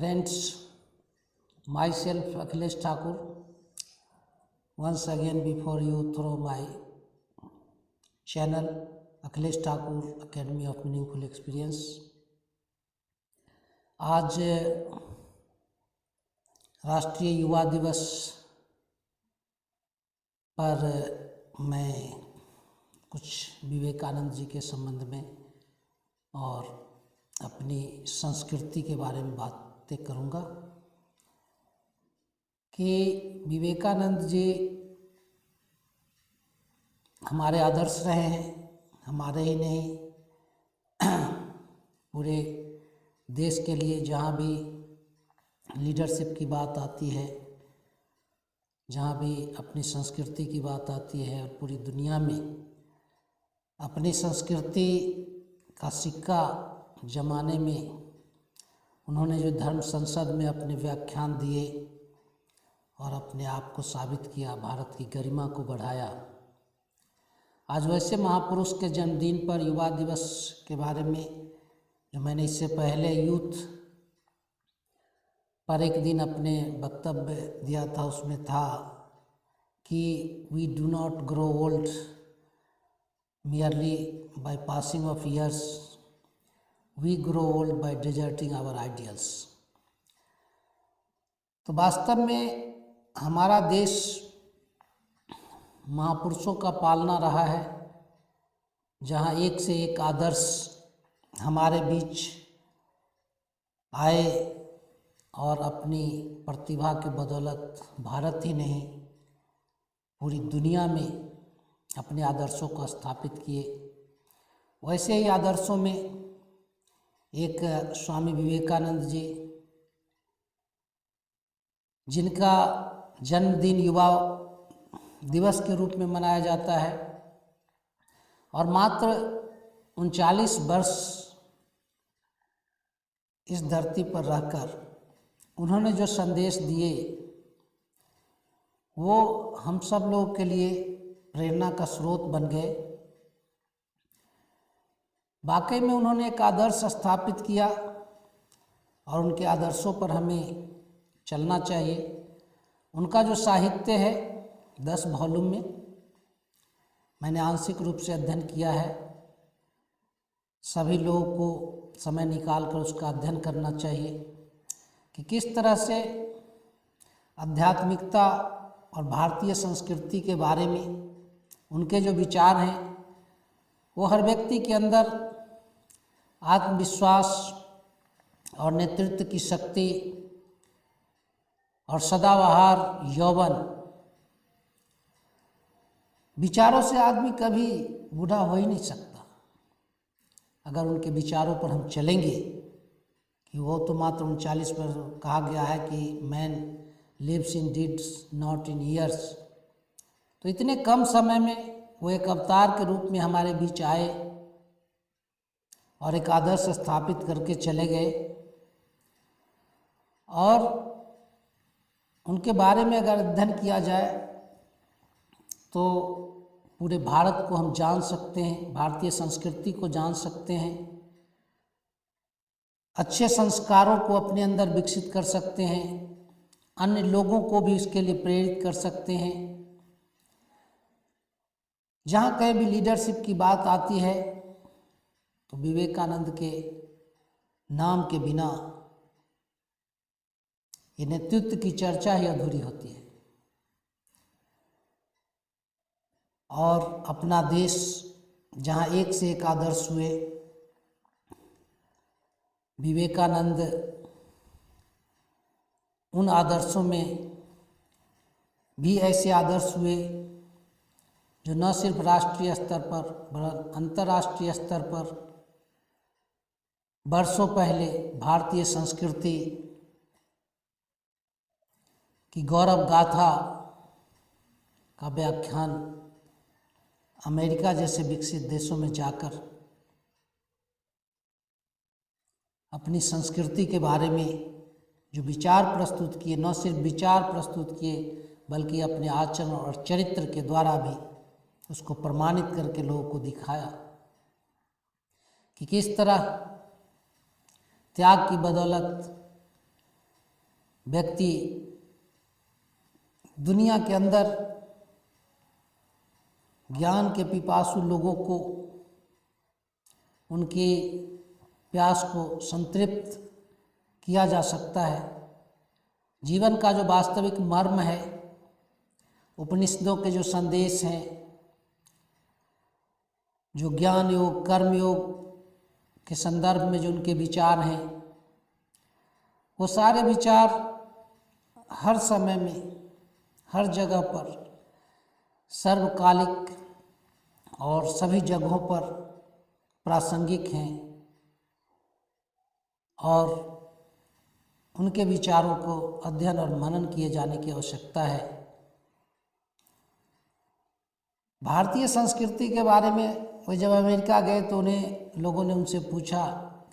Friends, myself Akhilesh Thakur, once again before you through my channel Akhilesh Thakur Academy of Meaningful Experience। आज राष्ट्रीय युवा दिवस पर मैं कुछ विवेकानंद जी के संबंध में और अपनी संस्कृति के बारे में बातें करूँगा कि विवेकानंद जी हमारे आदर्श रहे हैं। हमारे ही नहीं, पूरे देश के लिए जहाँ भी लीडरशिप की बात आती है, जहाँ भी अपनी संस्कृति की बात आती है, और पूरी दुनिया में अपनी संस्कृति का सिक्का जमाने में उन्होंने जो धर्म संसद में अपने व्याख्यान दिए और अपने आप को साबित किया, भारत की गरिमा को बढ़ाया। आज वैसे महापुरुष के जन्मदिन पर युवा दिवस के बारे में जो मैंने इससे पहले यूथ पर एक दिन अपने वक्तव्य दिया था, उसमें था कि we do not grow old merely by passing of years, we grow old by deserting our ideals। तो वास्तव में हमारा देश महापुरुषों का पालना रहा है, जहाँ एक से एक आदर्श हमारे बीच आए और अपनी प्रतिभा के बदौलत भारत ही नहीं पूरी दुनिया में अपने आदर्शों को स्थापित किए। वैसे ही आदर्शों में एक स्वामी विवेकानंद जी, जिनका जन्मदिन युवा दिवस के रूप में मनाया जाता है, और मात्र 39 वर्ष इस धरती पर रहकर उन्होंने जो संदेश दिए वो हम सब लोगों के लिए प्रेरणा का स्रोत बन गए। वाकई में उन्होंने एक आदर्श स्थापित किया और उनके आदर्शों पर हमें चलना चाहिए। उनका जो साहित्य है 10 वॉल्यूम में मैंने आंशिक रूप से अध्ययन किया है। सभी लोगों को समय निकाल कर उसका अध्ययन करना चाहिए कि किस तरह से आध्यात्मिकता और भारतीय संस्कृति के बारे में उनके जो विचार हैं वो हर व्यक्ति के अंदर आत्मविश्वास और नेतृत्व की शक्ति और सदाबहार यौवन, विचारों से आदमी कभी बूढ़ा हो ही नहीं सकता। अगर उनके विचारों पर हम चलेंगे कि वो तो मात्र 39 पर कहा गया है कि man lives in deeds not in years, तो इतने कम समय में वो एक अवतार के रूप में हमारे बीच आए और एक आदर्श स्थापित करके चले गए। और उनके बारे में अगर अध्ययन किया जाए तो पूरे भारत को हम जान सकते हैं, भारतीय संस्कृति को जान सकते हैं, अच्छे संस्कारों को अपने अंदर विकसित कर सकते हैं, अन्य लोगों को भी इसके लिए प्रेरित कर सकते हैं। जहाँ कहीं भी लीडरशिप की बात आती है तो विवेकानंद के नाम के बिना ये नेतृत्व की चर्चा ही अधूरी होती है। और अपना देश जहाँ एक से एक आदर्श हुए, विवेकानंद उन आदर्शों में भी ऐसे आदर्श हुए जो न सिर्फ राष्ट्रीय स्तर पर बल्कि अंतर्राष्ट्रीय स्तर पर वर्षों पहले भारतीय संस्कृति की गौरव गाथा का व्याख्यान अमेरिका जैसे विकसित देशों में जाकर अपनी संस्कृति के बारे में जो विचार प्रस्तुत किए, न सिर्फ विचार प्रस्तुत किए बल्कि अपने आचरण और चरित्र के द्वारा भी उसको प्रमाणित करके लोगों को दिखाया कि किस तरह त्याग की बदौलत व्यक्ति दुनिया के अंदर ज्ञान के पिपासु लोगों को उनकी प्यास को संतृप्त किया जा सकता है। जीवन का जो वास्तविक मर्म है, उपनिषदों के जो संदेश हैं, जो ज्ञान योग कर्म योग के संदर्भ में जो उनके विचार हैं, वो सारे विचार हर समय में हर जगह पर सर्वकालिक और सभी जगहों पर प्रासंगिक हैं और उनके विचारों को अध्ययन और मनन किए जाने की आवश्यकता है। भारतीय संस्कृति के बारे में वो जब अमेरिका गए तो उन्हें लोगों ने उनसे पूछा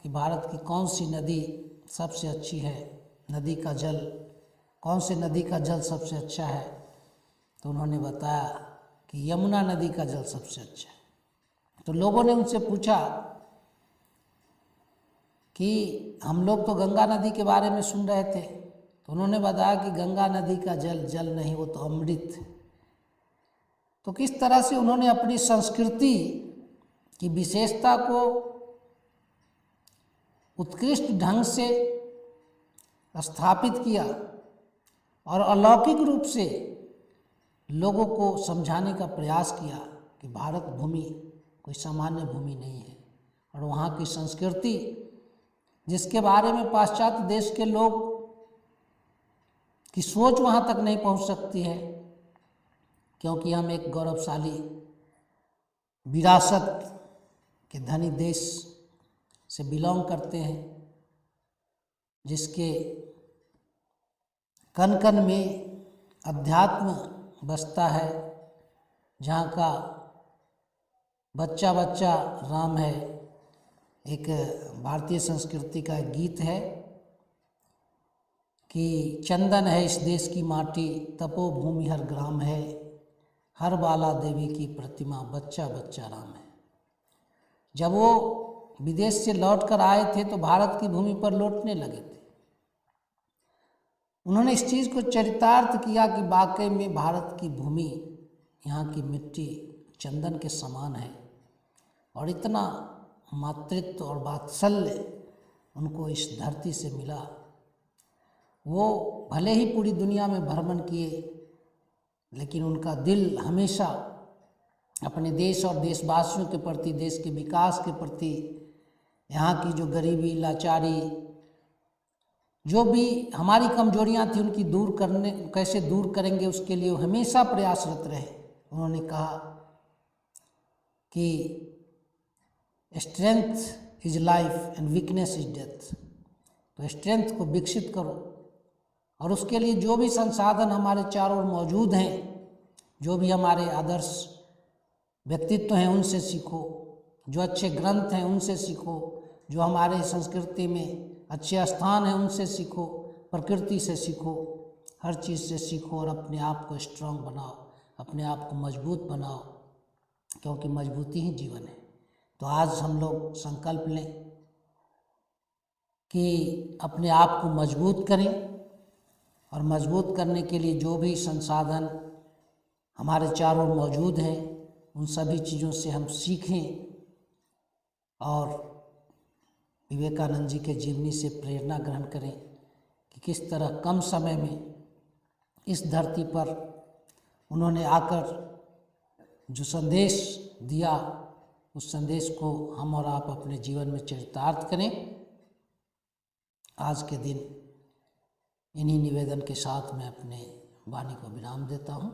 कि भारत की कौन सी नदी सबसे अच्छी है, नदी का जल, कौन से नदी का जल सबसे अच्छा है, तो उन्होंने बताया कि यमुना नदी का जल सबसे अच्छा है। तो लोगों ने उनसे पूछा कि हम लोग तो गंगा नदी के बारे में सुन रहे थे, तो उन्होंने बताया कि गंगा नदी का जल जल नहीं, वो तो अमृत है। तो किस तरह से उन्होंने अपनी संस्कृति की विशेषता को उत्कृष्ट ढंग से स्थापित किया और अलौकिक रूप से लोगों को समझाने का प्रयास किया कि भारत भूमि कोई सामान्य भूमि नहीं है और वहाँ की संस्कृति जिसके बारे में पाश्चात्य देश के लोग की सोच वहाँ तक नहीं पहुँच सकती है, क्योंकि हम एक गौरवशाली विरासत के धनी देश से बिलोंग करते हैं, जिसके कण कण में अध्यात्म बसता है, जहाँ का बच्चा बच्चा राम है। एक भारतीय संस्कृति का एक गीत है कि चंदन है इस देश की माटी, तपोभूमि हर ग्राम है, हर बाला देवी की प्रतिमा, बच्चा बच्चा राम है। जब वो विदेश से लौट कर आए थे तो भारत की भूमि पर लौटने लगे थे। उन्होंने इस चीज़ को चरितार्थ किया कि वाकई में भारत की भूमि, यहाँ की मिट्टी चंदन के समान है और इतना मातृत्व और वात्सल्य उनको इस धरती से मिला। वो भले ही पूरी दुनिया में भ्रमण किए, लेकिन उनका दिल हमेशा अपने देश और देशवासियों के प्रति, देश के विकास के प्रति, यहाँ की जो गरीबी लाचारी, जो भी हमारी कमजोरियाँ थी उनकी कैसे दूर करेंगे, उसके लिए वो हमेशा प्रयासरत रहे। उन्होंने कहा कि strength is life and weakness is death. तो स्ट्रेंथ को विकसित करो और उसके लिए जो भी संसाधन हमारे चारों ओर मौजूद हैं, जो भी हमारे आदर्श व्यक्तित्व हैं उनसे सीखो, जो अच्छे ग्रंथ हैं उनसे सीखो, जो हमारे संस्कृति में अच्छे स्थान हैं उनसे सीखो, प्रकृति से सीखो, हर चीज़ से सीखो और अपने आप को स्ट्रांग बनाओ, अपने आप को मजबूत बनाओ, क्योंकि मजबूती ही जीवन है। तो आज हम लोग संकल्प लें कि अपने आप को मजबूत करें और मजबूत करने के लिए जो भी संसाधन हमारे चारों ओर मौजूद हैं उन सभी चीज़ों से हम सीखें और विवेकानंद जी के जीवनी से प्रेरणा ग्रहण करें कि किस तरह कम समय में इस धरती पर उन्होंने आकर जो संदेश दिया, उस संदेश को हम और आप अपने जीवन में चरितार्थ करें। आज के दिन इन्हीं निवेदन के साथ मैं अपने वाणी को विराम देता हूँ।